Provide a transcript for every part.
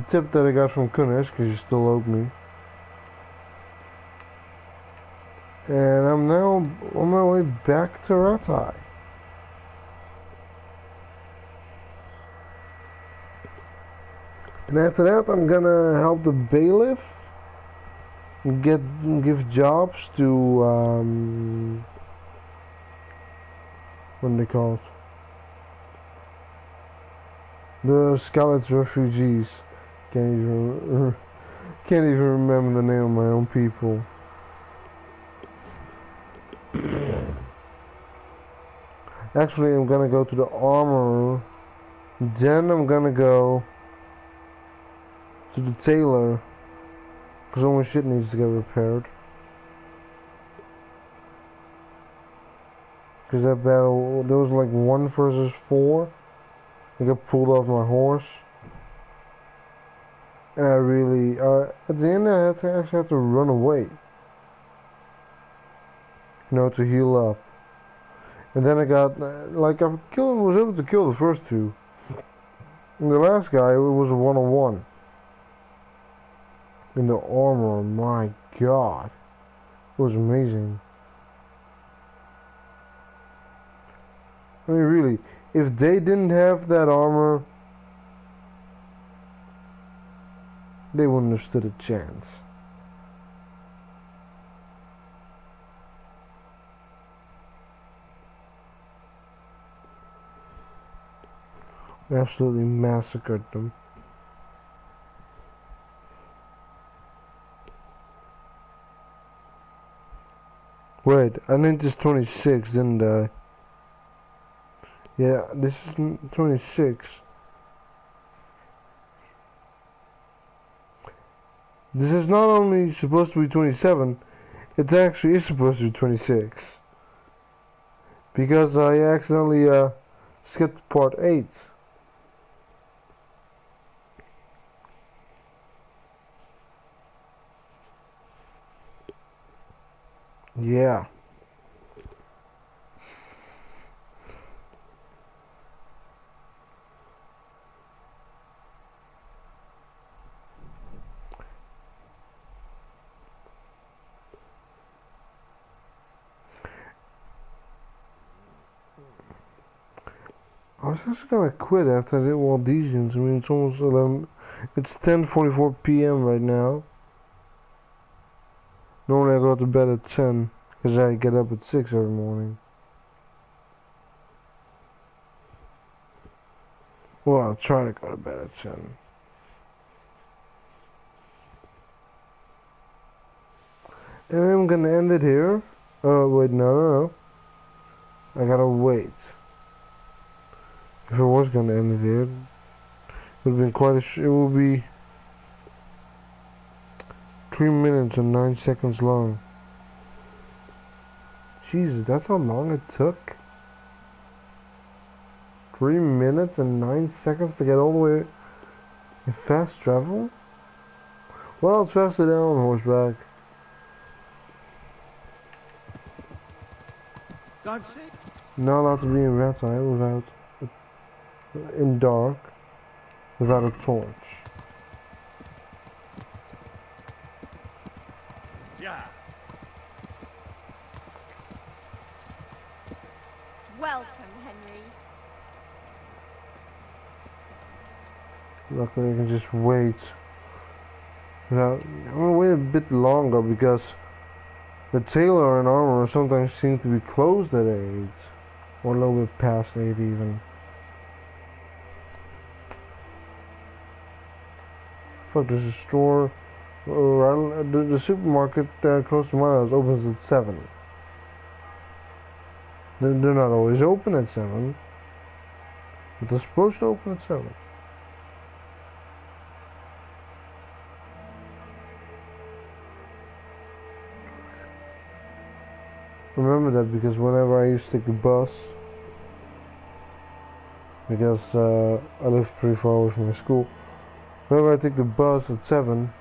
tip that I got from Kunesh, because you still owed me. And I'm now on my way back to Ratai. And after that, I'm gonna help the bailiff give jobs to what are they called? The Skalitz refugees. Can't even remember the name of my own people. Actually, I'm gonna go to the armorer. Then I'm gonna go to the tailor, because all my shit needs to get repaired. Because that battle, there was like 1 versus 4. I got pulled off my horse. And I really, at the end I actually had to run away. You know, to heal up. And then I got, like, was able to kill the first 2. And the last guy, it was a 1-on-1. In the armor, my god. It was amazing. I mean, really, if they didn't have that armor, they wouldn't have stood a chance. Absolutely massacred them. Wait, I named this 26, didn't I? Yeah, this is 26. This is not only supposed to be 27, it actually is supposed to be 26. Because I accidentally skipped part 8. Yeah. I was just gonna quit after I did Waldesians. I mean, it's almost 11. It's 10:44 p.m. right now. Normally I go to bed at 10, because I get up at 6 every morning. Well, I'll try to go to bed at 10. And I'm gonna end it here. Oh, wait, no. I gotta wait. If I was gonna end it here, it would have been quite it will be 3 minutes and 9 seconds long. Jesus, that's how long it took? 3 minutes and 9 seconds to get all the way in fast travel? Well, it's faster than on horseback. God's sake. Not allowed to be in red eye without, in dark, without a torch. Yeah. Welcome, Henry. Luckily I can just wait. I'm gonna wait a bit longer because the tailor and armor sometimes seem to be closed at 8. Or a little bit past 8 even. Fuck, there's a store, the supermarket close to my house opens at 7. They're not always open at 7, but they're supposed to open at 7. Remember that because whenever I used to take the bus, because I live pretty far away from my school, whenever I take the bus at 7,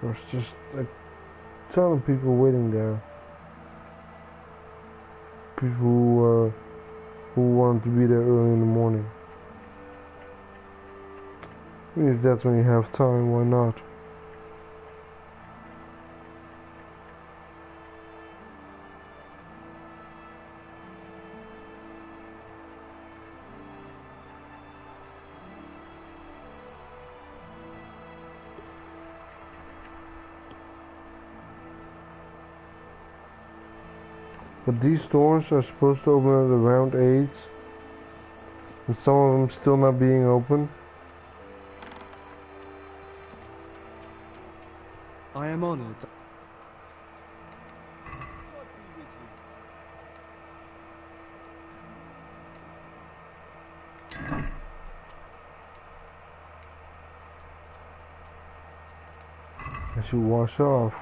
there's just a ton of people waiting there. People who wanted to be there early in the morning. If that's when you have time, why not? But these stores are supposed to open at around 8, and some of them still not being open. I am honored. I should wash off.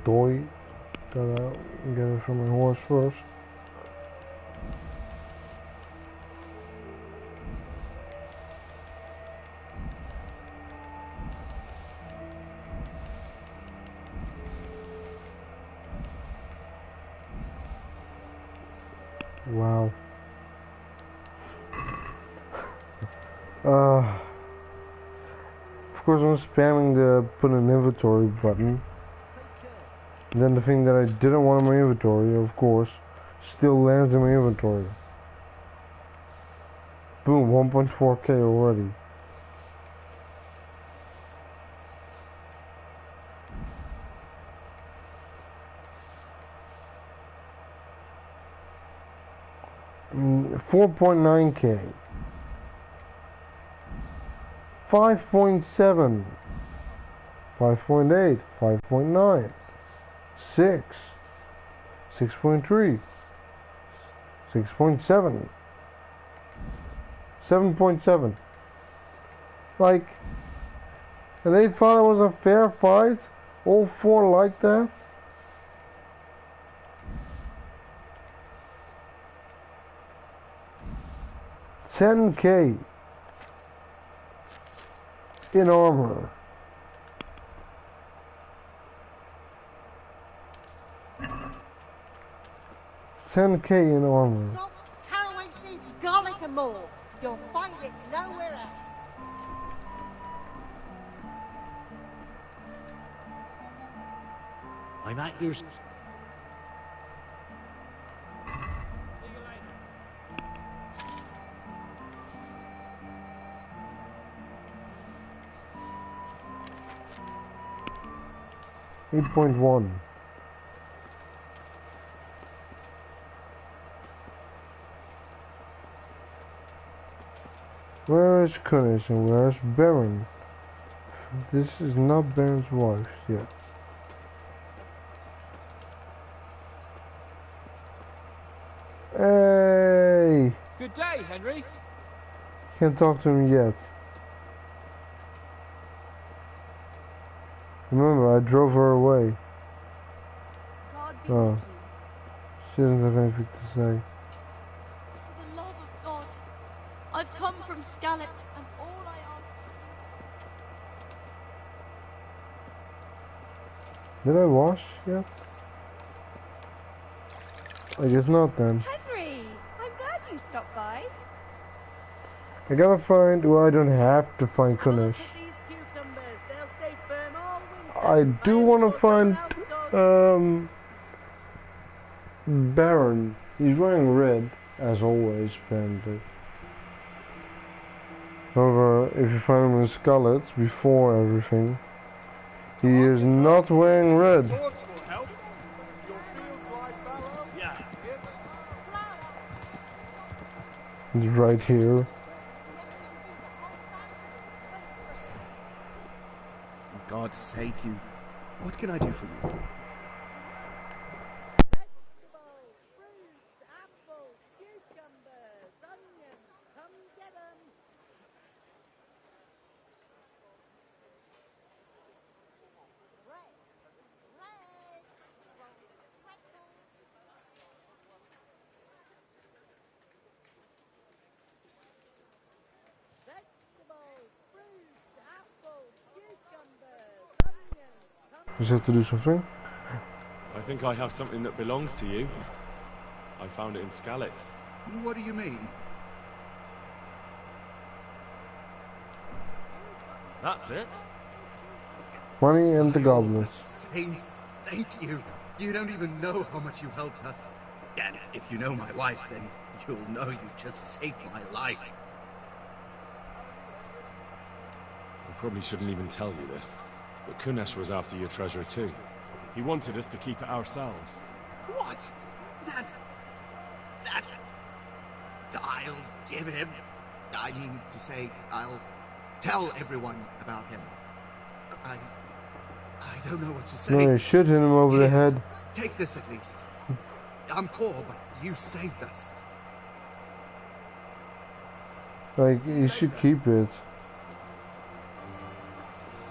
Doi. Gotta get it from my horse first. Wow. Of course I'm spamming the put an inventory button. And then the thing that I didn't want in my inventory, of course, still lands in my inventory. Boom, 1.4k already. I mean, 4.9k. 5.7. 5.8. 5.9. 6. 6.3. 6.7. 7.7. Like, and they thought it was a fair fight? All four like that? $10k in armor. $10k in armor. Salt caraway seeds, garlic and more. You'll find it nowhere else. I'm at your... 8.1. Where is Kunnis and where is Baron? This is not Baron's wife yet. Hey! Good day, Henry. Can't talk to him yet. Remember, I drove her away. God be Oh. with you. She doesn't have anything to say. For the love of God, I've come from Skalitz, and all I ask... Did I wash yet? I guess not then. Henry! I'm glad you stopped by. I gotta find... Well, I don't have to find Have a look Kunnis. at these cucumbers. They'll stay firm all winter. I do want to before someone find else does. Baron. He's wearing red, as always, apparently. However, if you find him in Skalitz before everything, he is not wearing red. He's right here. God save you. What can I do for you? Vegetables, fruits, apples, cucumbers, onions. Come get 'em. Bread, bread, pretzels. Vegetables, fruits, apples, cucumbers, onions. Come Just have to do something. I think I have something that belongs to you. I found it in Skalitz. What do you mean? That's it? Money and the By all the goblins. saints, thank you. You don't even know how much you helped us. And if you know my wife, then you'll know you just saved my life. I probably shouldn't even tell you this, but Kunesh was after your treasure too. He wanted us to keep it ourselves. What? That... I'll give him... I mean to say, I'll tell everyone about him. I don't know what to say. No, you should hit him over the head. Take this at least. I'm poor, but you saved us. Like, you should keep it.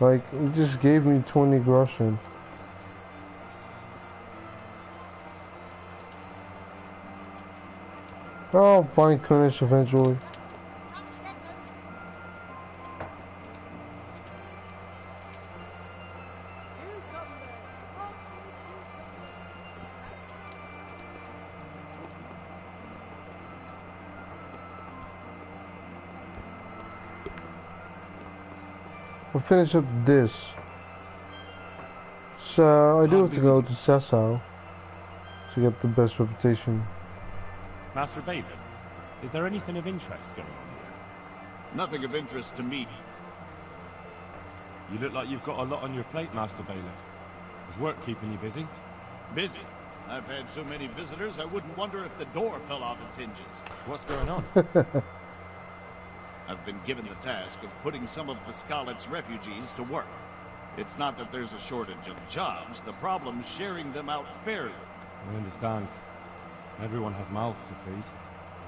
Like, he just gave me 20 groschen. I'll find Kunish eventually. We'll finish up this. So I do have to go to Sasau to get the best reputation. Master Bailiff, is there anything of interest going on here? Nothing of interest to me. You look like you've got a lot on your plate, Master Bailiff. Is work keeping you busy? Busy. I've had so many visitors, I wouldn't wonder if the door fell off its hinges. What's going on? I've been given the task of putting some of the Skalit's refugees to work. It's not that there's a shortage of jobs, the problem's sharing them out fairly. I understand. Everyone has mouths to feed.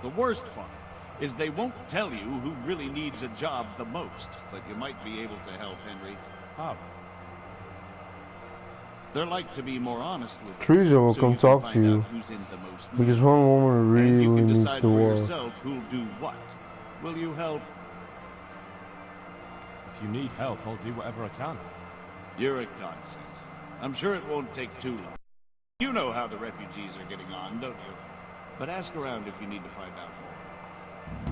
The worst part is they won't tell you who really needs a job the most, but you might be able to help, Henry. How? They're like to be more honest with you, Teresa will so come you can talk to find you. out who's in the most need. Because one woman And really you can needs decide to for work. yourself who'll do what. Will you help? If you need help, I'll do whatever I can. You're a godsend. I'm sure it won't take too long. You know how the refugees are getting on, don't you? But ask around if you need to find out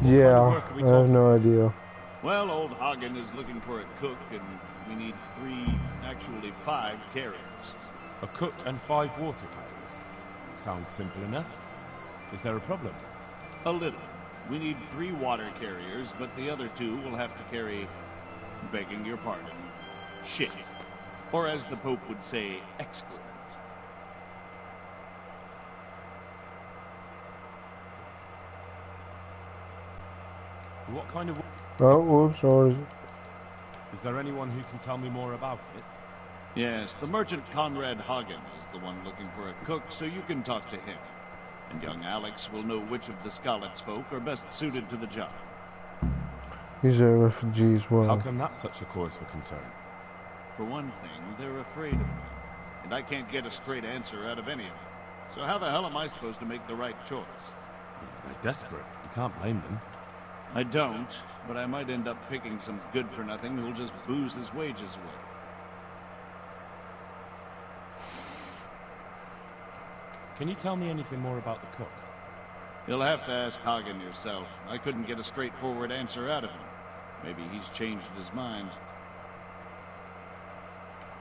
more. Yeah, work are we I have talking? no idea. Well, old Hagen is looking for a cook, and we need 3, actually 5 carriers. A cook and 5 water carriers. Sounds simple enough. Is there a problem? A little. We need 3 water carriers, but the other 2 will have to carry, begging your pardon, shit. Or as the Pope would say, excrement. What kind of... Oh, whoops, or is it? Is there anyone who can tell me more about it? Yes, the merchant Conrad Hagen is the one looking for a cook, so you can talk to him. And young Alex will know which of the Skalit's folk are best suited to the job. He's a refugee as well. How come that's such a cause for concern? For one thing, they're afraid of me. And I can't get a straight answer out of any of them. So how the hell am I supposed to make the right choice? They're desperate. You can't blame them. I don't, but I might end up picking some good-for-nothing who'll just booze his wages away. Can you tell me anything more about the cook? You'll have to ask Hagen yourself. I couldn't get a straightforward answer out of him. Maybe he's changed his mind.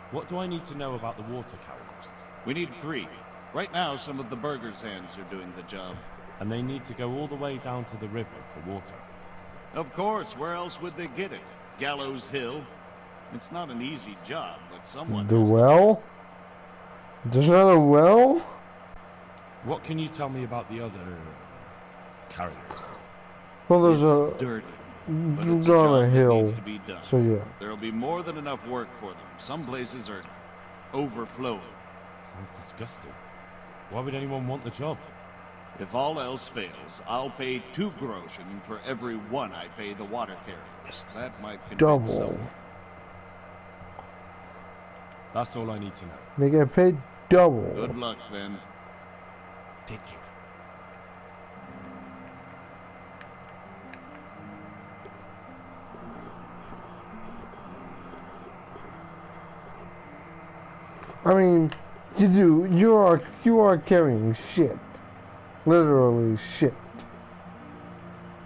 What do I need to know about the water carriers? We need 3. Right now, some of the burgers' hands are doing the job. And they need to go all the way down to the river for water. Of course, where else would they get it? Gallows Hill? It's not an easy job, but someone The has to- well? There's not a well? What can you tell me about the other... carriers? Well, there's It's a... dirty, but it's a They're on job a that hill. needs to be done. So yeah. There'll be more than enough work for them. Some places are overflowing. Sounds disgusting. Why would anyone want the job? If all else fails, I'll pay 2 groschen for every 1 I pay the water carriers. That might convince Double. someone. That's all I need to know. They get paid double. Good luck, then. Take care. I mean, you are carrying shit. Literally shit.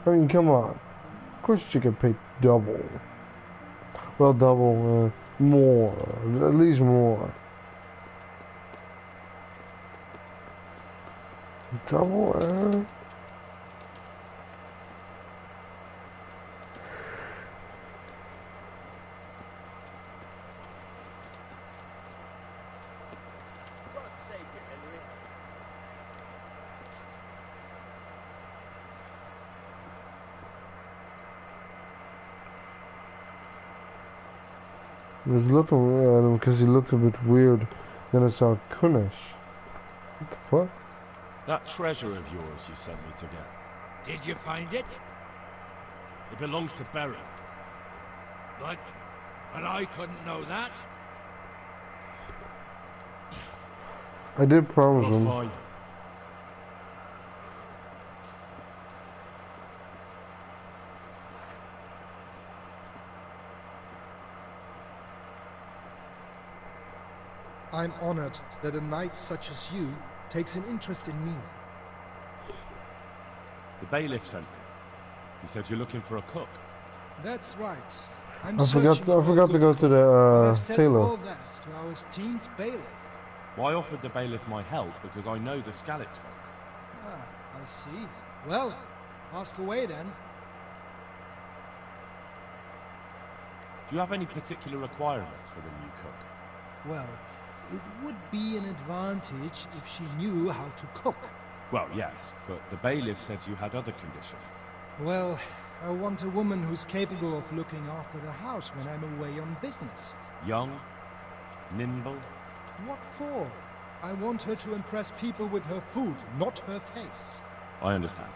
I mean, come on. Of course you get paid double. Well, double, more, at least more. Double, I was looking at him because he looked a bit weird. Then I saw Kunish. What the fuck? That treasure of yours you sent me to get. Did you find it? It belongs to Baron. But I couldn't know that. I did promise Well, him. fine. I'm honored that a knight such as you takes an interest in me. The bailiff sent me. He said you're looking for a cook. That's right. I'm I searching for a forgot to good go cook, to but the I've said tailor. all that to our esteemed bailiff. Well, I offered the bailiff my help because I know the Skalitz folk. Ah, I see. Well, ask away then. Do you have any particular requirements for the new cook? Well, it would be an advantage if she knew how to cook. Well, yes, but the bailiff said you had other conditions. Well, I want a woman who's capable of looking after the house when I'm away on business. Young, nimble. What for? I want her to impress people with her food, not her face. I understand.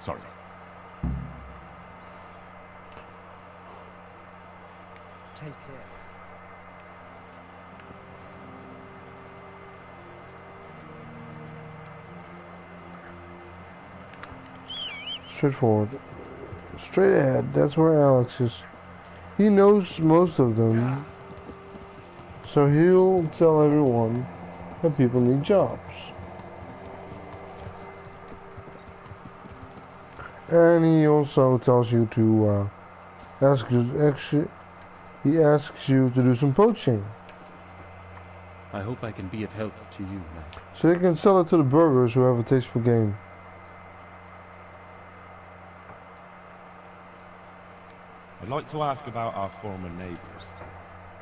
Sorry. Take care. Straightforward. Straight ahead. That's where Alex is. He knows most of them. So he'll tell everyone that people need jobs. And he also tells you to he asks you to do some poaching. I hope I can be of help to you, Knight. So they can sell it to the burghers who have a taste for game. I'd like to ask about our former neighbours.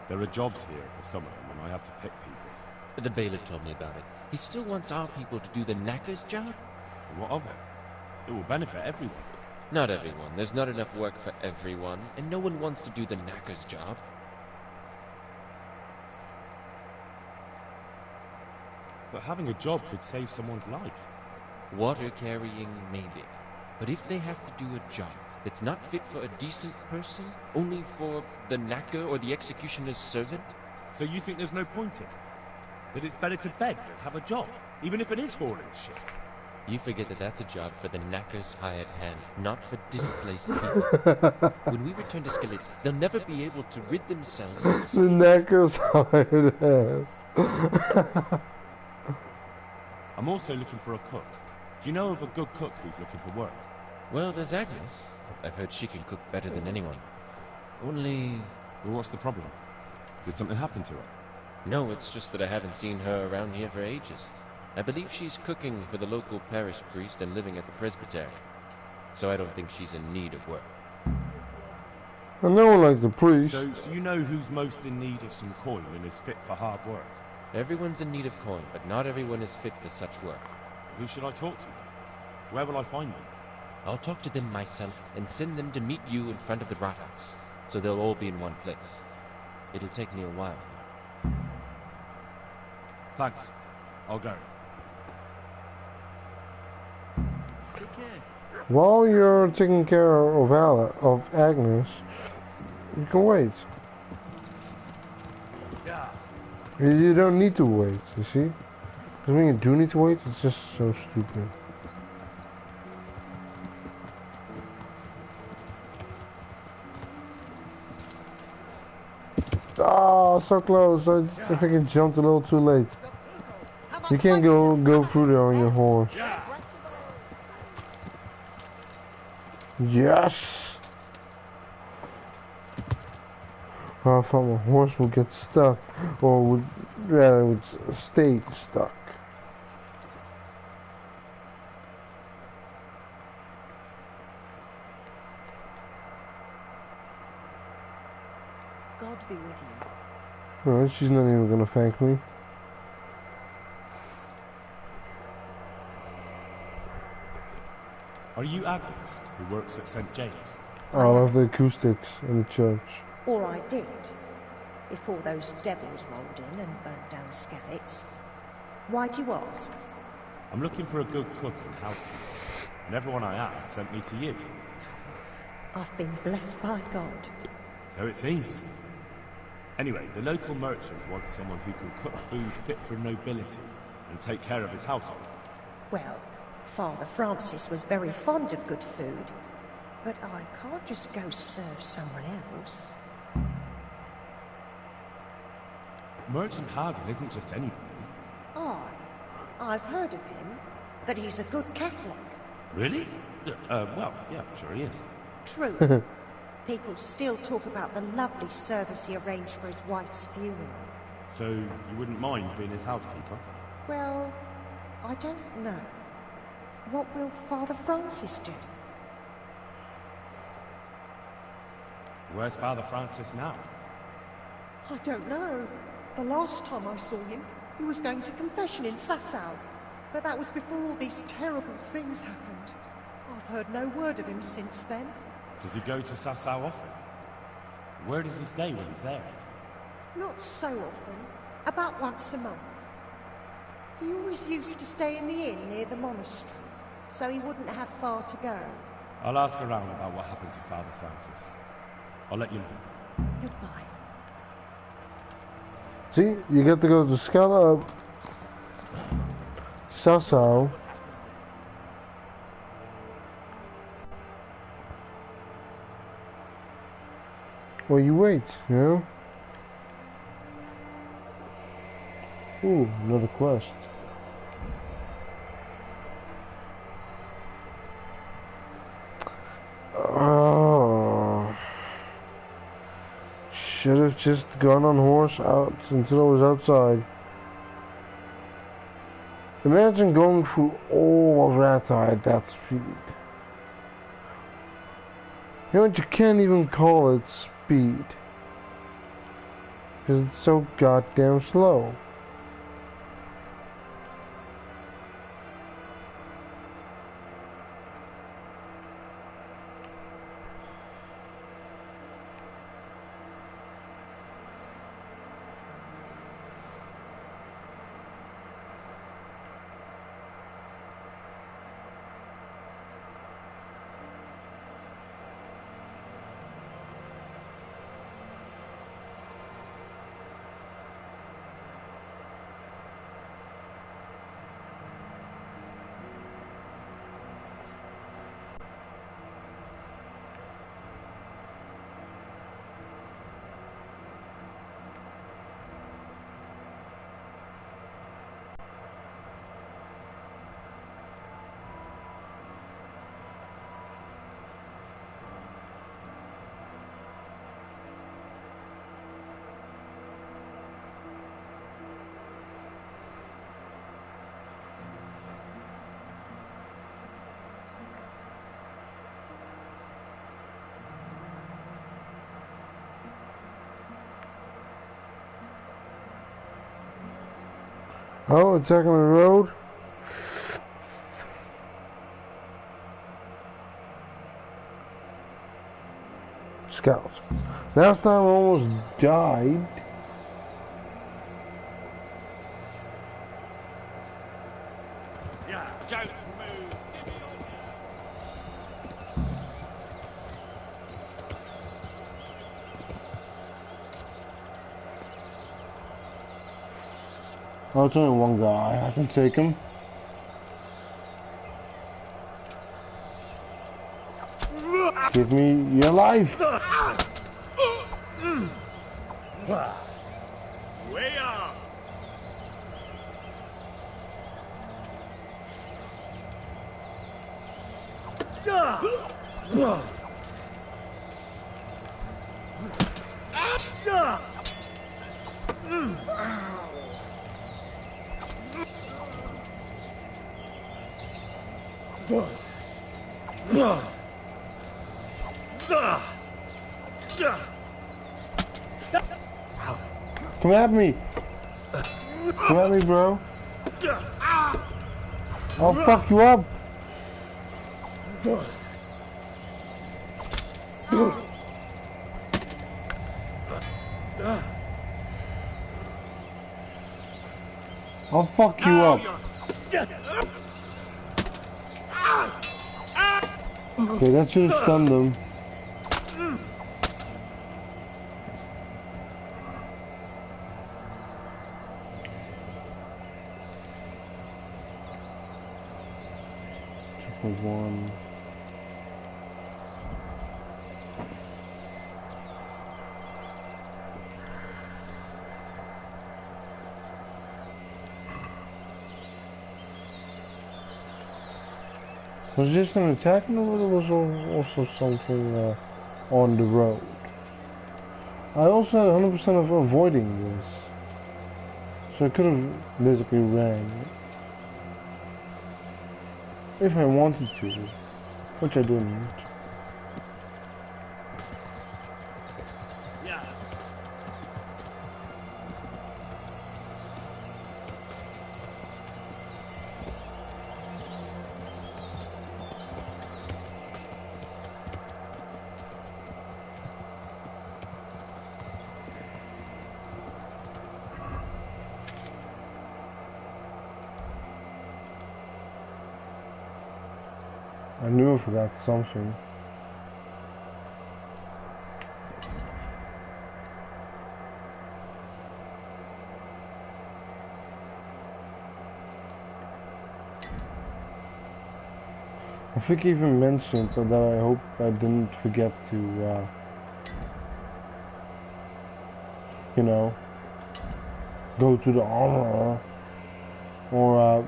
There are jobs here for some of them, and I have to pick people. The bailiff told me about it. He still wants our people to do the knacker's job? But what of it? It will benefit everyone. Not everyone. There's not enough work for everyone, and no one wants to do the knacker's job. But having a job could save someone's life. Water carrying, maybe. But if they have to do a job that's not fit for a decent person, only for the knacker or the executioner's servant? So you think there's no point in it? That it's better to beg than have a job, even if it is hauling shit? You forget that that's a job for the knacker's hired hand, not for displaced people. When we return to Skalitz, they'll never be able to rid themselves of The knacker's hired hand. I'm also looking for a cook. Do you know of a good cook who's looking for work? Well, there's Agnes. I've heard she can cook better than anyone. Only... Well, what's the problem? Did something happen to her? No, it's just that I haven't seen her around here for ages. I believe she's cooking for the local parish priest and living at the presbytery. So I don't think she's in need of work. And no one likes the priest. So, do you know who's most in need of some coin and is fit for hard work? Everyone's in need of coin, but not everyone is fit for such work. Who should I talk to? Where will I find them? I'll talk to them myself and send them to meet you in front of the Rathaus, so they'll all be in one place. It'll take me a while. Thanks. I'll go. Take care. While you're taking care of Agnes, you can wait. You don't need to wait, you see? Because when you do need to wait, it's just so stupid. Oh, so close. I think I jumped a little too late. You can't go through there on your horse. Yes! I thought my horse would get stuck, or would rather would stay stuck. God be with you. No, she's not even gonna thank me. Are you Agnes, who works at St. James? I love the acoustics in the church. Or I did, before those devils rolled in and burnt down Skalitz. Why do you ask? I'm looking for a good cook and housekeeper, and everyone I asked sent me to you. I've been blessed by God. So it seems. Anyway, the local merchant wants someone who can cook food fit for nobility and take care of his household. Well, Father Francis was very fond of good food, but I can't just go serve someone else. Merchant Hagen isn't just anybody. I've heard of him, that he's a good Catholic. Really? Well, yeah, sure he is. True. People still talk about the lovely service he arranged for his wife's funeral. So, you wouldn't mind being his housekeeper? Well, I don't know. What will Father Francis do? Where's Father Francis now? I don't know. The last time I saw him, he was going to confession in Sasau. But that was before all these terrible things happened. I've heard no word of him since then. Does he go to Sasau often? Where does he stay when he's there? Not so often. About once a month. He always used to stay in the inn near the monastery, so he wouldn't have far to go. I'll ask around about what happened to Father Francis. I'll let you know. Goodbye. See, you get to go to Sasau. Well, you wait, you know? Ooh, another quest. Oh. Should have just gone on horse out until I was outside. Imagine going through all of Rathai at that speed. You know what, you can't even call it speed. Because it's so goddamn slow. Oh, attacking the road. Scouts. Last time I almost died. Yeah, don't move. Oh, it's only one guy. I can take him. Give me your life. Way off. Come at me! Come at me, bro. I'll fuck you up! I'll fuck you up. Okay, that should have stunned him. One. Was just an attack or was also something on the road? I also had 100% of avoiding this. So I could have basically ran. If I wanted to, which I didn't. I knew I forgot something. I think I even mentioned that I hope I didn't forget to, you know, go to the armor or,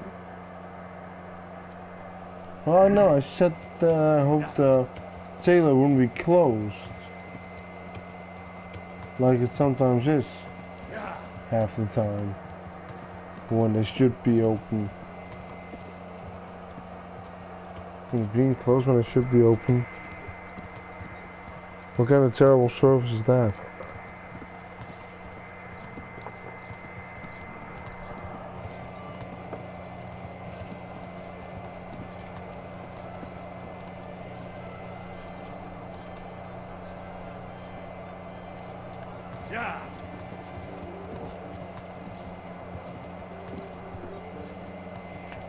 oh no, I said I hope the tailor wouldn't be closed. Like it sometimes is. Half the time. When they should be open. It's being closed when it should be open. What kind of terrible service is that?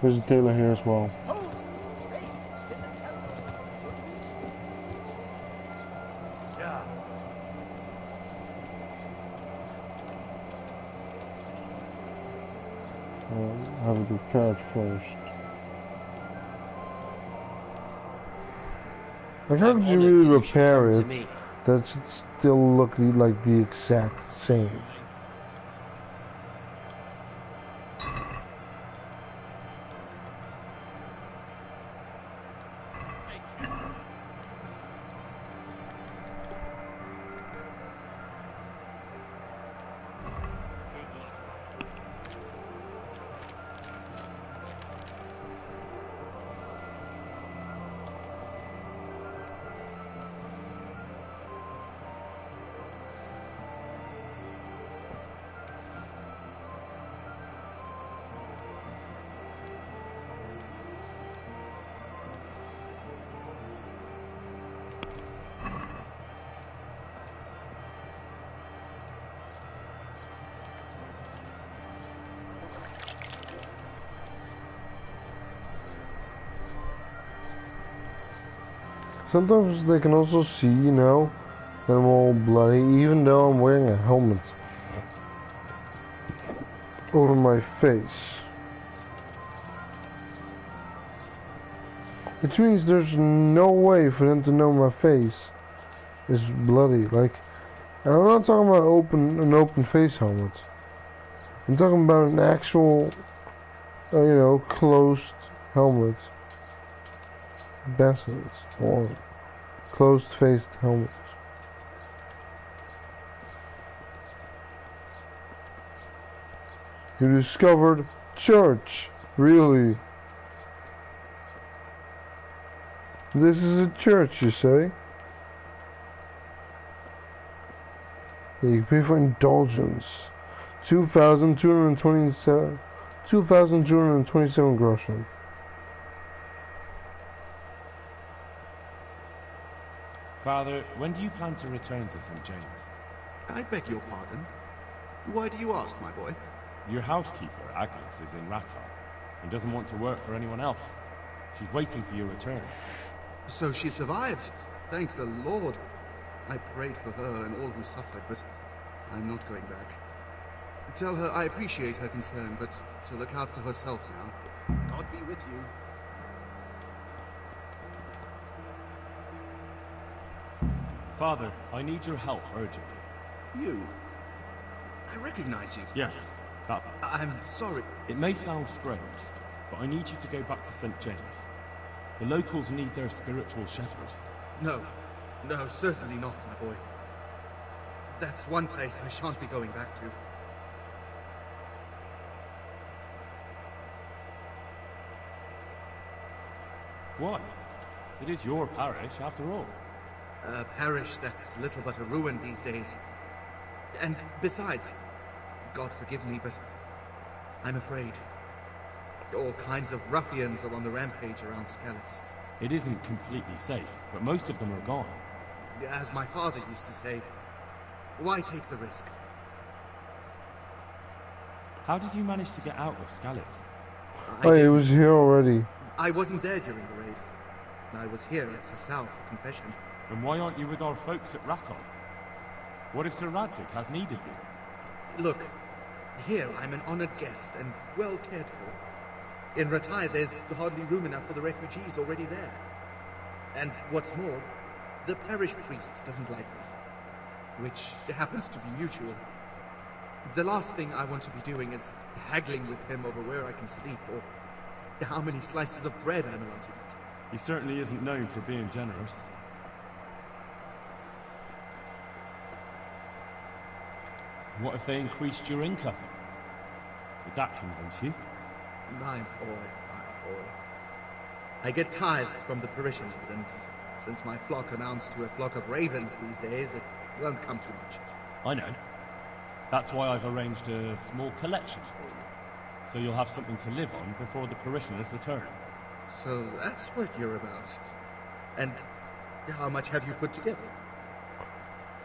There's a tailor here as well. I'll have a good carrot first. Like how could you really repair it? That should still look like the exact same. Sometimes they can also see, you know, that I'm all bloody, even though I'm wearing a helmet over my face. Which means there's no way for them to know my face is bloody. Like, and I'm not talking about an open face helmet. I'm talking about an actual, you know, closed helmet. Bastards or closed-faced helmets. You discovered church. Really? This is a church, you say? You pay for indulgence. 2,227 groschen. Father, when do you plan to return to St. James? I beg your pardon. Why do you ask, my boy? Your housekeeper, Agnes, is in Raton and doesn't want to work for anyone else. She's waiting for your return. So she survived. Thank the Lord. I prayed for her and all who suffered, but I'm not going back. Tell her I appreciate her concern, but to look out for herself now. God be with you. Father, I need your help urgently. You? I recognize you. Yes, that. I'm sorry. It may sound strange, but I need you to go back to St. James. The locals need their spiritual shepherd. No, certainly not, my boy. That's one place I shan't be going back to. Why? It is your parish, after all. A parish that's little but a ruin these days. And besides, God forgive me, but I'm afraid. All kinds of ruffians are on the rampage around Skalitz. It isn't completely safe, but most of them are gone. As my father used to say, why take the risk? How did you manage to get out of Skalitz? Oh, he was here already. I wasn't there during the raid. I was here at Sasau for confession. Then why aren't you with our folks at Raton? What if Sir Radzik has need of you? Look, here I'm an honored guest and well cared for. In Ratai, there's hardly room enough for the refugees already there. And what's more, the parish priest doesn't like me, which happens to be mutual. The last thing I want to be doing is haggling with him over where I can sleep or how many slices of bread I'm allowed to eat. He certainly isn't known for being generous. What if they increased your income? Would that convince you? My boy. I get tithes from the parishioners, and since my flock amounts to a flock of ravens these days, it won't come too much. I know. That's why I've arranged a small collection for you, so you'll have something to live on before the parishioners return. So that's what you're about. And how much have you put together?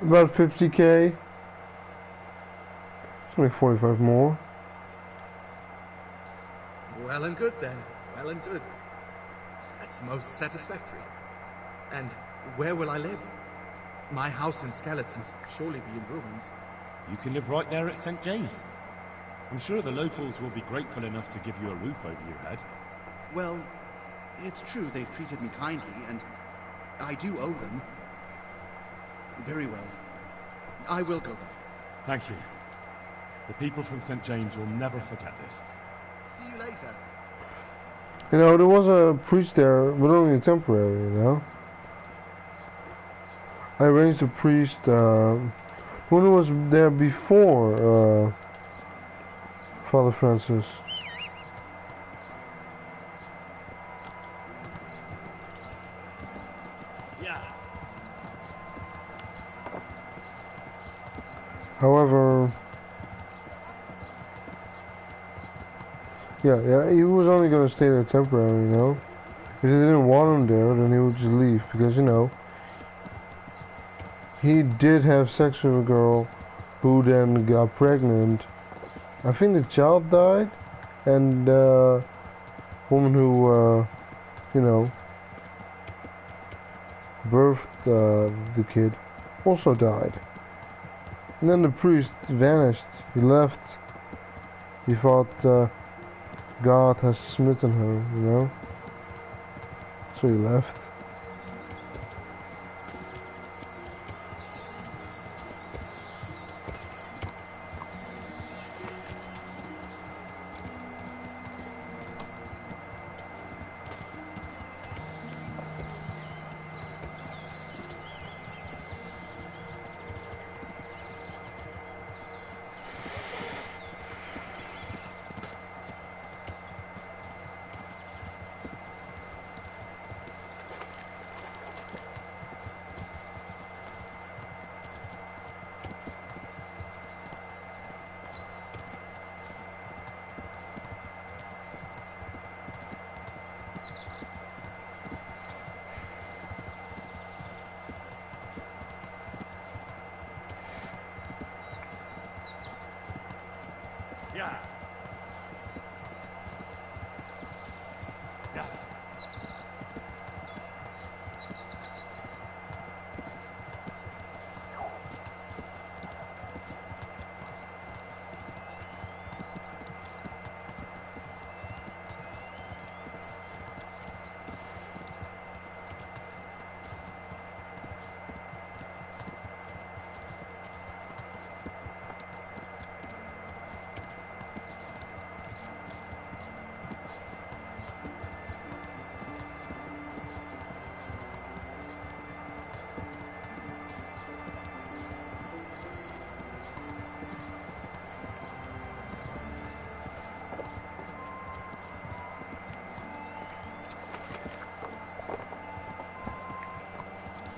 About 50k. It's only 45 more. Well and good then. Well and good. That's most satisfactory. And where will I live? My house in Skalitz must surely be in ruins. You can live right there at St. James. I'm sure the locals will be grateful enough to give you a roof over your head. Well, it's true they've treated me kindly, and I do owe them. Very well. I will go back. Thank you. The people from St. James will never forget this. See you later. You know, there was a priest there, but only temporary, you know. I arranged a priest, who was there before, Father Francis. Yeah. However, yeah, he was only gonna stay there temporarily, you know. If they didn't want him there, then he would just leave, because, you know, he did have sex with a girl who then got pregnant. I think the child died, and the woman who, you know, birthed the kid also died. And then the priest vanished. He left. He thought God has smitten her, you know. So he left.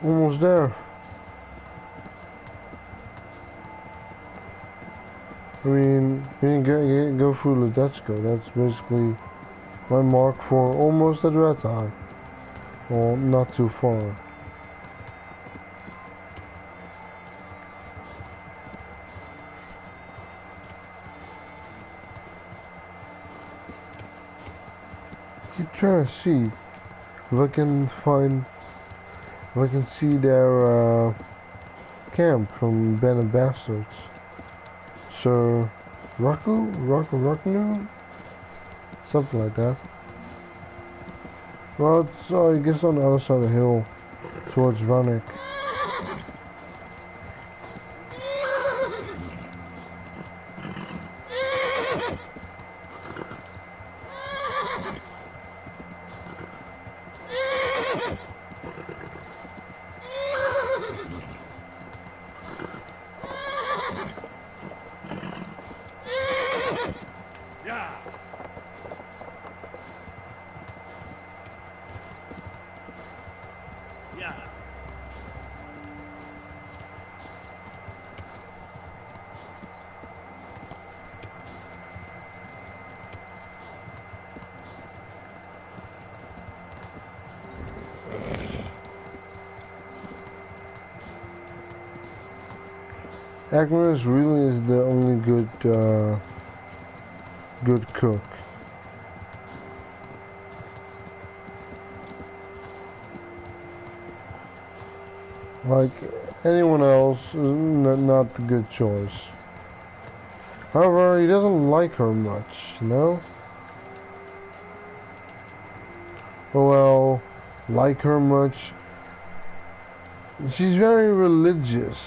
Almost there. I mean, we can go through Ledetchko. That's basically my mark for almost at red time. Well, not too far. Keep trying to see if I can find, if I can see their camp from Ben and Bastards. So, Raknu? Something like that. Well, it's, I guess on the other side of the hill, towards Rannick. Agnes really is the only good cook. Like anyone else is not the good choice. However, he doesn't like her much, you know? Well, like her much. She's very religious.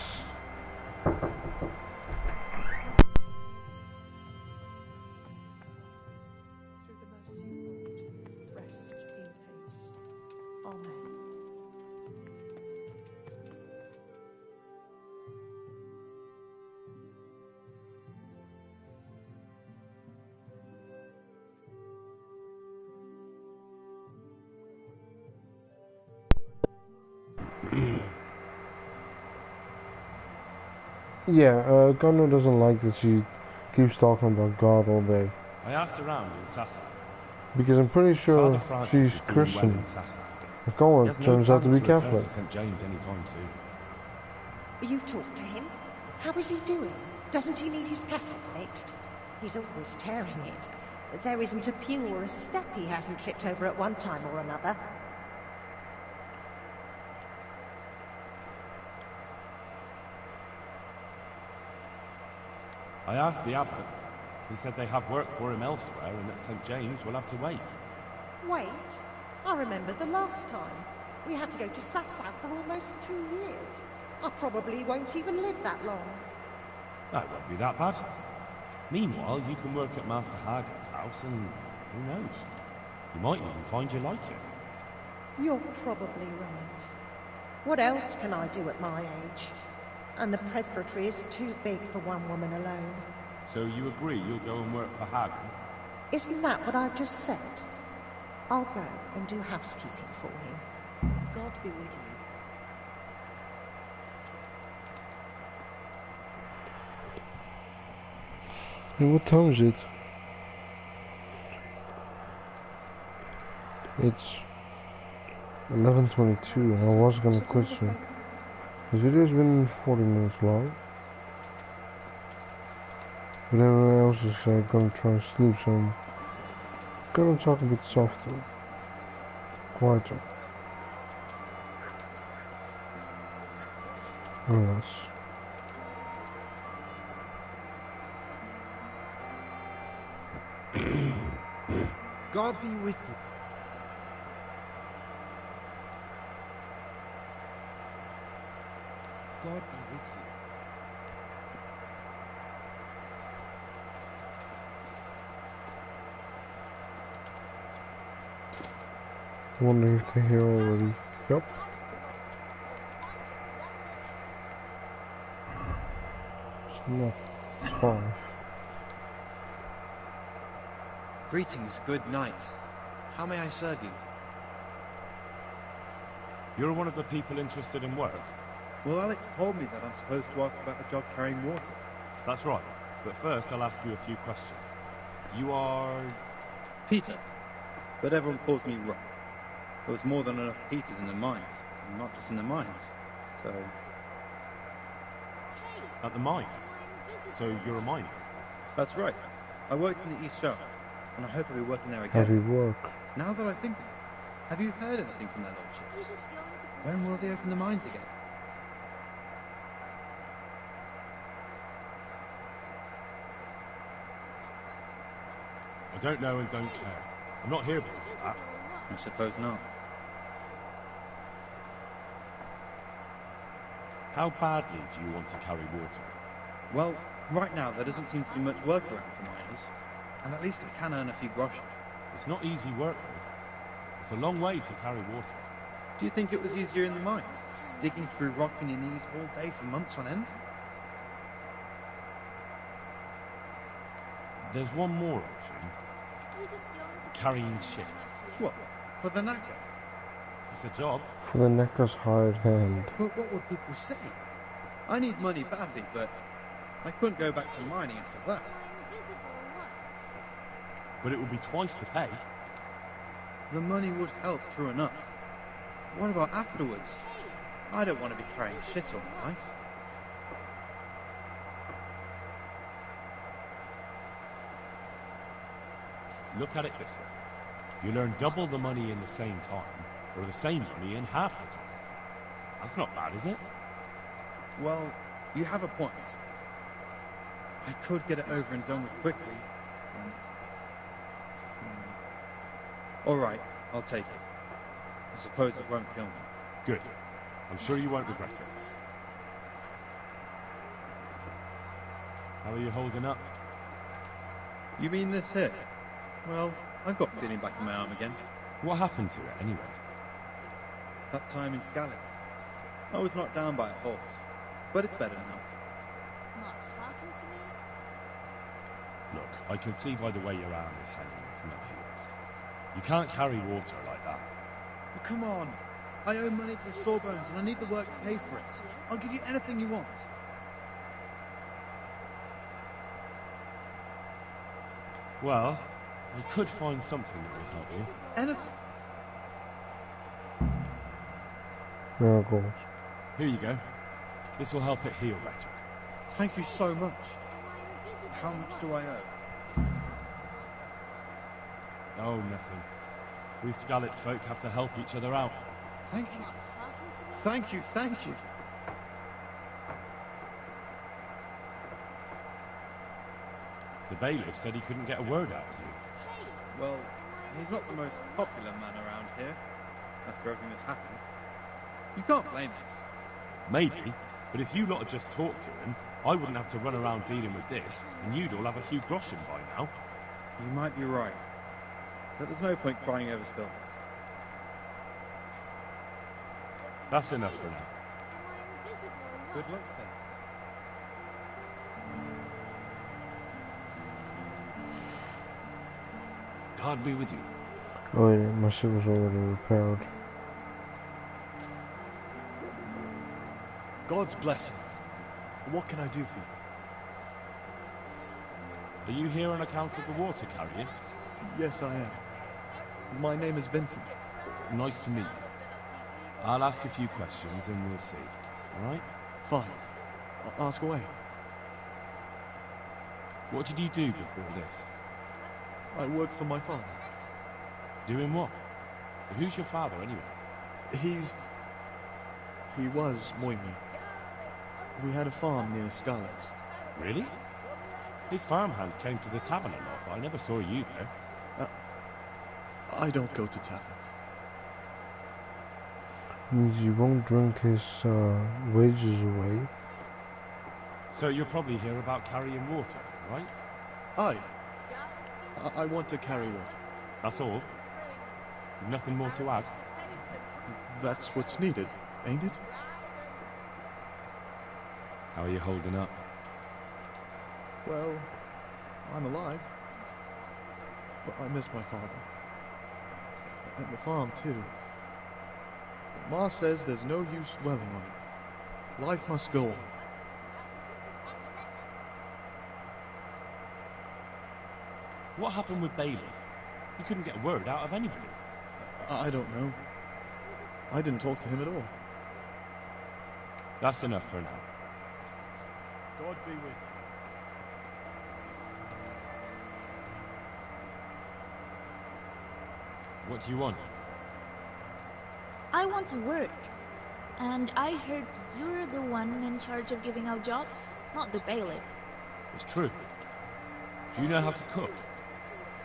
Yeah, Connor doesn't like that she keeps talking about God all day. I asked around in Sasa. Because I'm pretty sure Father she's is doing Christian. well in Sasa. And Connor He has no turns out to be plans to return Catholic. to St. James anytime soon. You talked to him? How is he doing? Doesn't he need his castle fixed? He's always tearing it. There isn't a pew or a step he hasn't tripped over at one time or another. I asked the abbot. He said they have work for him elsewhere and that St. James will have to wait. Wait? I remember the last time. We had to go to Sasau for almost 2 years. I probably won't even live that long. That won't be that bad. Meanwhile, you can work at Master Hagen's house and who knows? You might even find you like it. You're probably right. What else can I do at my age? And the presbytery is too big for one woman alone. So you agree you'll go and work for Hagen? Isn't that what I've just said? I'll go and do housekeeping for him. God be with you. Hey, what time is it? It's 11:22 and I was gonna quit soon. This video's been 40 minutes long. But everyone else is gonna try and sleep, so I'm gonna talk a bit softer. Quieter. Yes. God be with you. God be with you. Wondering if they're here already. Yep. It's not. It's 5. Greetings, good night. How may I serve you? You're one of the people interested in work? Well, Alex told me that I'm supposed to ask about a job carrying water. That's right. But first, I'll ask you a few questions. You are... Peter. But everyone calls me Rock. There was more than enough Peters in the mines. And not just in the mines. So... At the mines? So you're a miner? That's right. I worked in the East Shaft, and I hope I'll be working there again. Heavy work. Now that I think of it, have you heard anything from their lordships? When will they open the mines again? I don't know and don't care. I'm not here because of that. I suppose not. How badly do you want to carry water? Well, right now there doesn't seem to be much work around for miners. And at least I can earn a few groschen. It's not easy work, though. It's a long way to carry water. Do you think it was easier in the mines? Digging through rock on your knees all day for months on end? There's one more option. Carrying shit. What? For the knacker? It's a job. For the knacker's hired hand. But what would people say? I need money badly, but I couldn't go back to mining after that. But it would be twice the pay. The money would help, true enough. What about afterwards? I don't want to be carrying shit all my life. Look at it this way. You earn double the money in the same time, or the same money in half the time. That's not bad, is it? Well, you have a point. I could get it over and done with quickly. And... All right, I'll take it. I suppose it won't kill me. Good. I'm sure you won't regret it. How are you holding up? You mean this here? Well, I've got feeling back in my arm again. What happened to it, anyway? That time in Skalitz. I was knocked down by a horse. But it's better now. Not talking to me? Look, I can see by the way your arm is hanging it's not healed. You can't carry water like that. Well, come on. I owe money to the Sawbones and I need the work to pay for it. I'll give you anything you want. Well, I could find something that will help you. Anything? Miracles. Here you go. This will help it heal better. Thank you so much. How much do I owe? Oh, nothing. We Skalitz folk have to help each other out. Thank you. Thank you, thank you. The bailiff said he couldn't get a word out of you. Well, he's not the most popular man around here, after everything that's happened. You can't blame us. Maybe, but if you lot had just talked to him, I wouldn't have to run around dealing with this, and you'd all have a few groschen by now. You might be right. But there's no point crying over spilled milk. That's enough for now. Good luck then. God be with you. Oh yeah, my ship was already repaired. God's blessings. What can I do for you? Are you here on account of the water carrier? Yes, I am. My name is Vincent. Nice to meet you. I'll ask a few questions and we'll see. Alright? Fine. Ask away. What did you do before this? I work for my father. Doing what? Who's your father, anyway? He was Moimi. We had a farm near Skalitz. Really? His farmhands came to the tavern a lot, but I never saw you there. I don't go to taverns. Means you won't drink his wages away. So you're probably here about carrying water, right? I want to carry water. That's all? You've nothing more to add? That's what's needed, ain't it? How are you holding up? Well, I'm alive. But I miss my father. And the farm, too. Ma says there's no use dwelling on it. Life must go on. What happened with Bailiff? You couldn't get a word out of anybody. I don't know. I didn't talk to him at all. That's enough for now. God be with you. What do you want? I want to work. And I heard you're the one in charge of giving out jobs, not the bailiff. It's true. Do you know how to cook?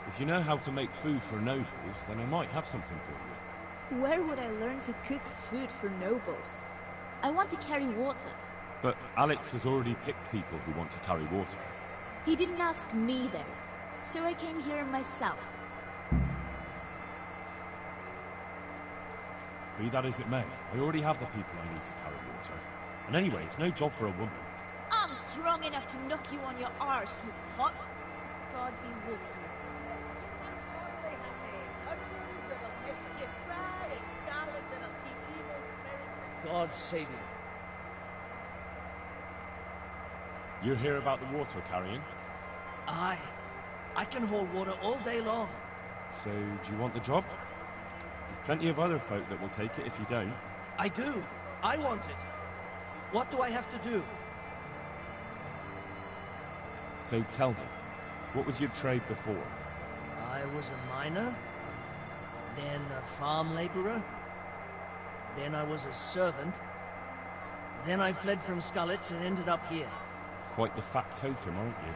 If you know how to make food for nobles, then I might have something for you. Where would I learn to cook food for nobles? I want to carry water. But Alex has already picked people who want to carry water. He didn't ask me though, so I came here myself. Be that as it may, I already have the people I need to carry water. And anyway, it's no job for a woman. I'm strong enough to knock you on your arse, you pot. God be with you. God save you. You're here about the water carrying? Aye. I can haul water all day long. So, do you want the job? There's plenty of other folk that will take it if you don't. I do. I want it. What do I have to do? So tell me, what was your trade before? I was a miner, then a farm laborer, then I was a servant, then I fled from Scarlets and ended up here. Quite the factotum, aren't you?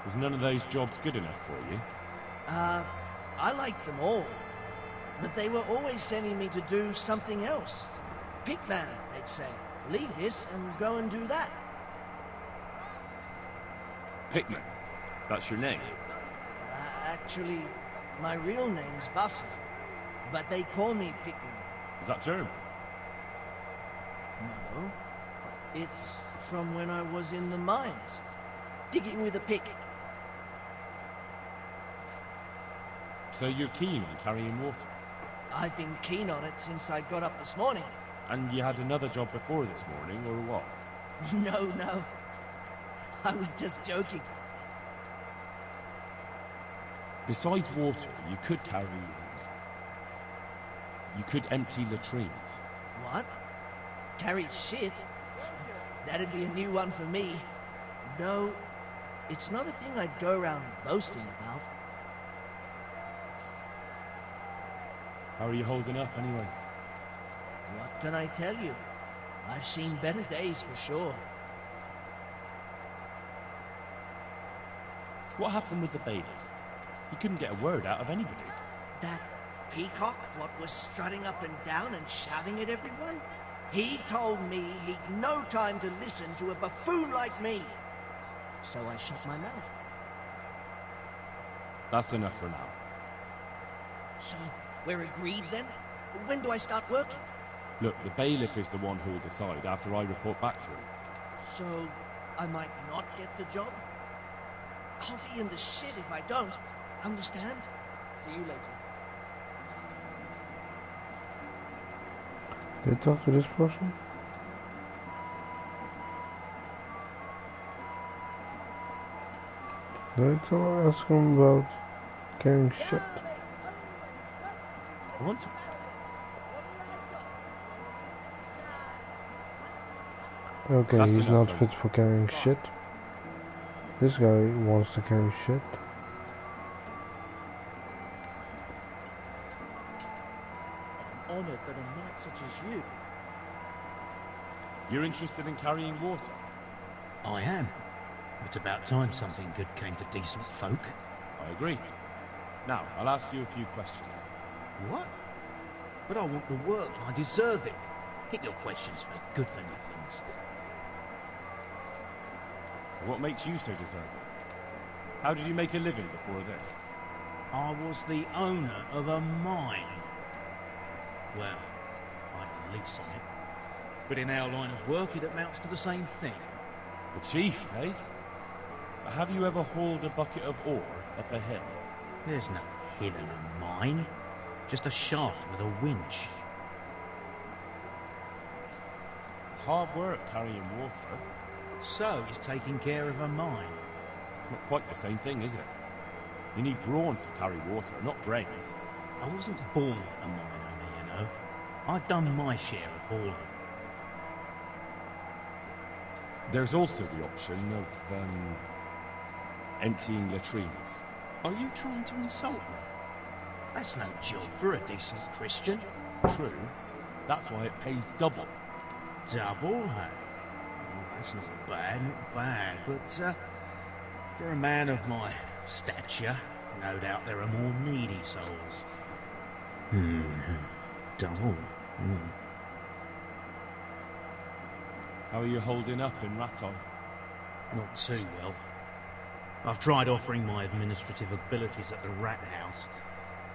Was none of those jobs good enough for you? I liked them all, but they were always sending me to do something else. Pickman, they'd say. Leave this and go and do that. Pickman? That's your name? Actually, my real name's Vassal, but they call me Pickman. Is that German? No. It's from when I was in the mines, digging with a pick. So you're keen on carrying water? I've been keen on it since I got up this morning. And you had another job before this morning, or what? No. I was just joking. Besides water, you could carry... You could empty latrines. What? Carry shit? That'd be a new one for me. Though, it's not a thing I'd go around boasting about. How are you holding up, anyway? What can I tell you? I've seen better days for sure. What happened with the bailiff? You couldn't get a word out of anybody. That peacock, what was strutting up and down and shouting at everyone? He told me he'd no time to listen to a buffoon like me. So I shut my mouth. That's enough for now. So, we're agreed then? When do I start working? Look, the bailiff is the one who'll decide after I report back to him. So, I might not get the job? I'll be in the shit if I don't. Understand? See you later. Did I talk to this person? Did I ask him about carrying shit? I want to... Okay, That's he's enough, not fit for carrying shit. This guy wants to carry shit. I'm honored that a knight such as you... You're interested in carrying water? I am. It's about time something good came to decent folk. I agree. Now, I'll ask you a few questions. What? But I want the work and I deserve it. Keep your questions for good-for-nothings. What makes you so deserving? How did you make a living before this? I was the owner of a mine. Well, I had a lease on it. But in our line of work, it amounts to the same thing. The chief, eh? Have you ever hauled a bucket of ore up a hill? There's no hill in a mine. Just a shaft with a winch. hard work carrying water. So he's taking care of a mine. It's not quite the same thing, is it? You need brawn to carry water, not brains. I wasn't born a mine owner, you know. I've done my share of hauling. There's also the option of, emptying latrines. Are you trying to insult me? That's no job for a decent Christian. True. That's why it pays double. Double, hey? Oh, that's not bad. But, for a man of my stature, no doubt there are more needy souls. Double. How are you holding up in Raton? Not too well. I've tried offering my administrative abilities at the rat house,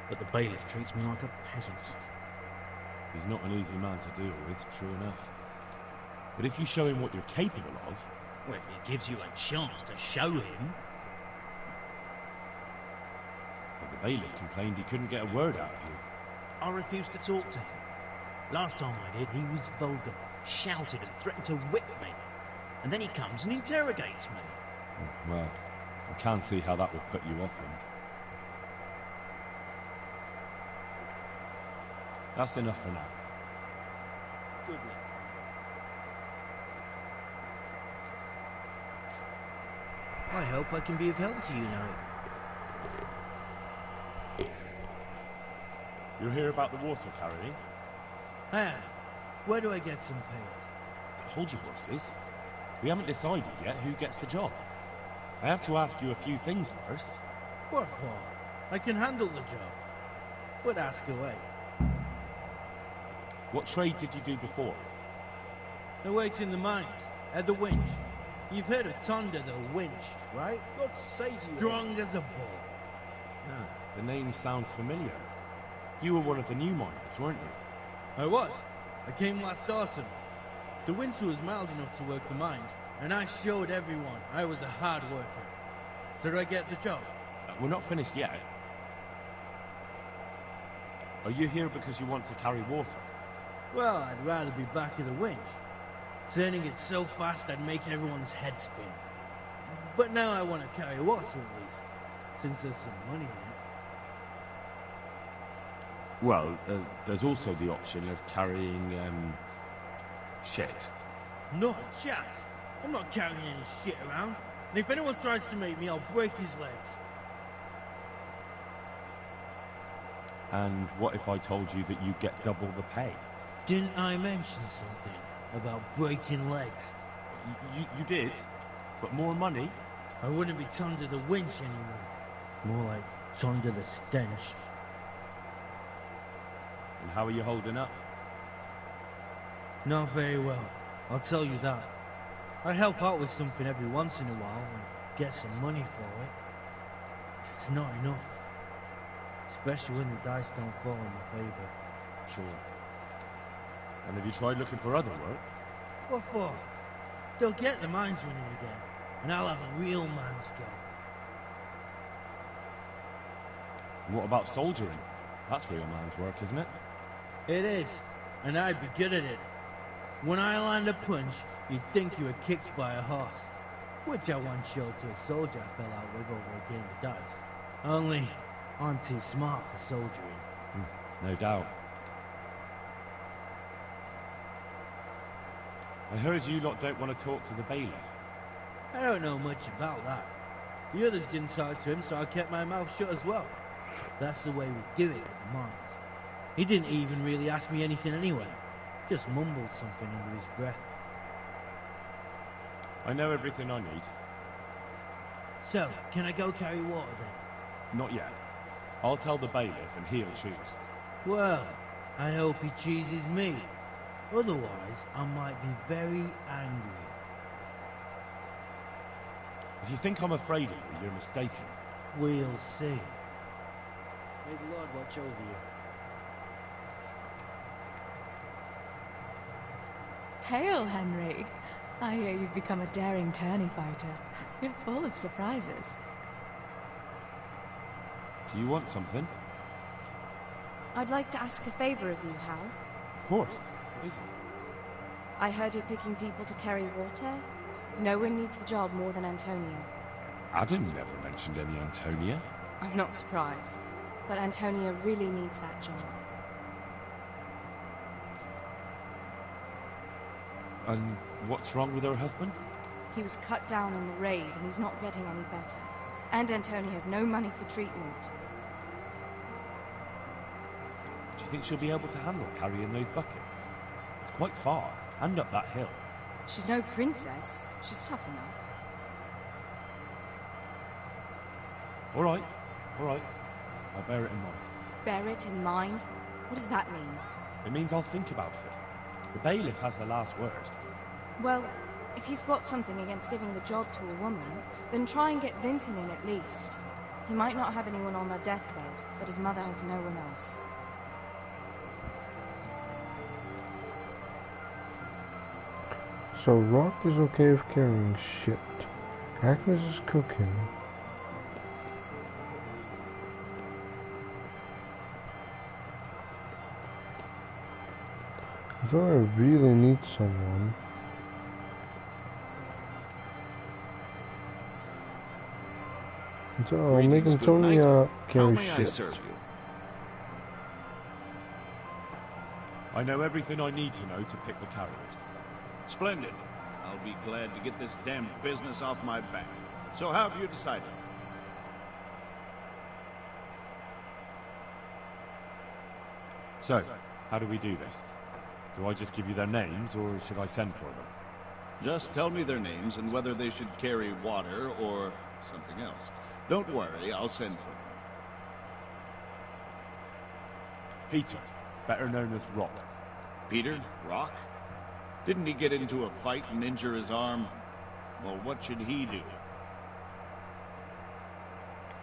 but the bailiff treats me like a peasant. He's not an easy man to deal with, true enough. But if you show him what you're capable of... Well, if he gives you a chance to show him... But the bailiff complained he couldn't get a word out of you. I refused to talk to him. Last time I did, he was vulgar, shouted and threatened to whip me. And then he comes and interrogates me. Well, I can't see how that would put you off him. That's enough for now. Good luck. I hope I can be of help to you now. You're here about the water carrying? Ah, where do I get some pails? Hold your horses. We haven't decided yet who gets the job. I have to ask you a few things first. What for? I can handle the job. But ask away. What trade did you do before? I worked in the mines, at the winch. You've heard of Thunder, the winch, right? God save you. Strong as a bull. Ah, the name sounds familiar. You were one of the new miners, weren't you? I was. I came last autumn. The winter was mild enough to work the mines, and I showed everyone I was a hard worker. So do I get the job? We're not finished yet. Are you here because you want to carry water? Well, I'd rather be back at the winch. Turning it so fast I'd make everyone's head spin. But now I want to carry water at least, since there's some money in it. Well, there's also the option of carrying, shit. Not a chance. I'm not carrying any shit around. And if anyone tries to make me, I'll break his legs. And what if I told you that you get double the pay? Didn't I mention something about breaking legs? You did, but more money? I wouldn't be under the winch anymore. More like under the stench. And how are you holding up? Not very well, I'll tell you that. I help out with something every once in a while and get some money for it. It's not enough. Especially when the dice don't fall in my favor. Sure. And have you tried looking for other work? What for? They'll get the mines running again, and I'll have a real man's job. And what about soldiering? That's real man's work, isn't it? It is, and I'd be good at it. When I land a punch, you'd think you were kicked by a horse. Which I once showed to a soldier I fell out with over a game of dice. Only, I'm too smart for soldiering. No doubt. I heard you lot don't want to talk to the bailiff. I don't know much about that. The others didn't talk to him, so I kept my mouth shut as well. That's the way we do it at the mines. He didn't even really ask me anything anyway. Just mumbled something under his breath. I know everything I need. So, can I go carry water then? Not yet. I'll tell the bailiff and he'll choose. Well, I hope he chooses me. Otherwise, I might be very angry. If you think I'm afraid of you, you're mistaken. We'll see. May the Lord watch over you. Hail, Henry. I hear you've become a daring tourney fighter. You're full of surprises. Do you want something? I'd like to ask a favor of you, Hal. Of course. What is it? I heard you're picking people to carry water. No one needs the job more than Antonia. Adam never mentioned any Antonia. I'm not surprised. But Antonia really needs that job. And what's wrong with her husband? He was cut down in the raid and he's not getting any better. And Antonia has no money for treatment. Do you think she'll be able to handle carrying those buckets? It's quite far, and up that hill. She's no princess. She's tough enough. All right. I'll bear it in mind. Bear it in mind? What does that mean? It means I'll think about it. The bailiff has the last word. Well, if he's got something against giving the job to a woman, then try and get Vincent in at least. He might not have anyone on their deathbed, but his mother has no one else. So Rock is okay with carrying shit. Agnes is cooking. Do I really need someone? So I'll make Antonia carry shit. I serve you? I know everything I need to know to pick the carriers. Splendid. I'll be glad to get this damn business off my back. So how have you decided? So, how do we do this? Do I just give you their names, or should I send for them? Just tell me their names and whether they should carry water or something else. Don't worry, I'll send for them. Peter, better known as Rock. Peter? Rock? Didn't he get into a fight and injure his arm? Well, what should he do?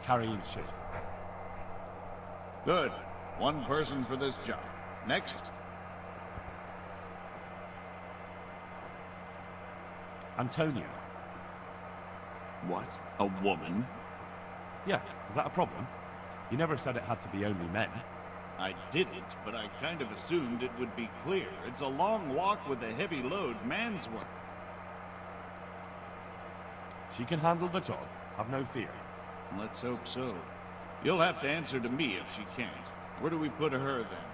Carrying shit. Good. One person for this job. Next. Antonia. What? A woman? Yeah, is that a problem? You never said it had to be only men. I didn't, but I kind of assumed it would be clear. It's a long walk with a heavy load, man's work. She can handle the job, have no fear. Let's hope so. You'll have to answer to me if she can't. Where do we put her, then?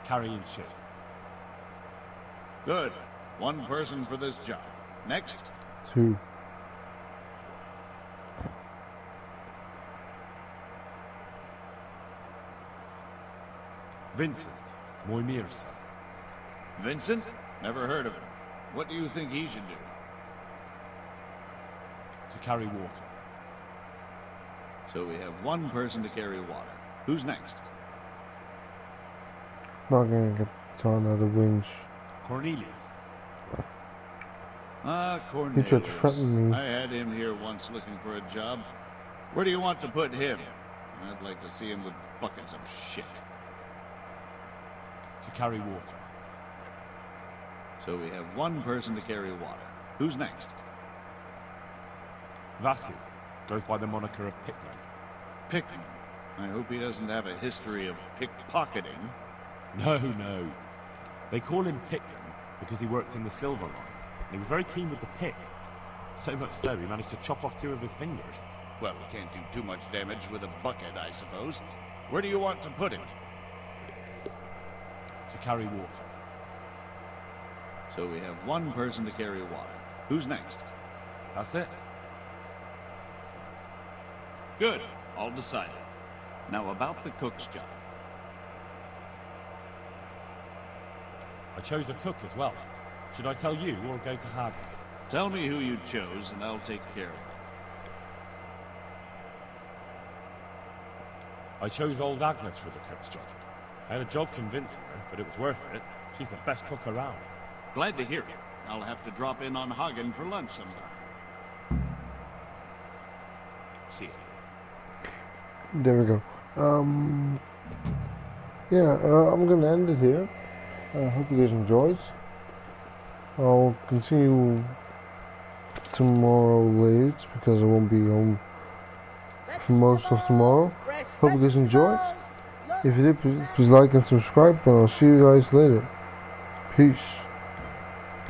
Carrying shit. Good. One person for this job. Next. 2. Vincent, Moimir's son. Vincent? Never heard of him. What do you think he should do? To carry water. So we have one person to carry water. Who's next? Not gonna get on the winch. Cornelius. Cornelius. He tried to threaten me. I had him here once looking for a job. Where do you want to put him? I'd like to see him with buckets of shit. To carry water. So we have one person to carry water. Who's next? Vasil. Goes by the moniker of Pickman. Pickman? I hope he doesn't have a history of pickpocketing. No. They call him Pickman because he worked in the silver mines. And he was very keen with the pick. So much so, he managed to chop off 2 of his fingers. Well, he can't do too much damage with a bucket, I suppose. Where do you want to put him? To carry water. So we have one person to carry water. Who's next? That's it. Good. All decided. Now about the cook's job. I chose a cook as well. Should I tell you or go to Hagen? Tell me who you chose and I'll take care of it. I chose old Agnes for the cook's job. I had a job convincing her, but it was worth it. She's the best cook around. Glad to hear it. I'll have to drop in on Hagen for lunch sometime. See you. There we go. I'm gonna end it here. I hope you guys enjoyed. I'll continue tomorrow late because I won't be home for most of tomorrow. Hope you guys enjoyed. If you did, please like and subscribe, and I'll see you guys later. Peace.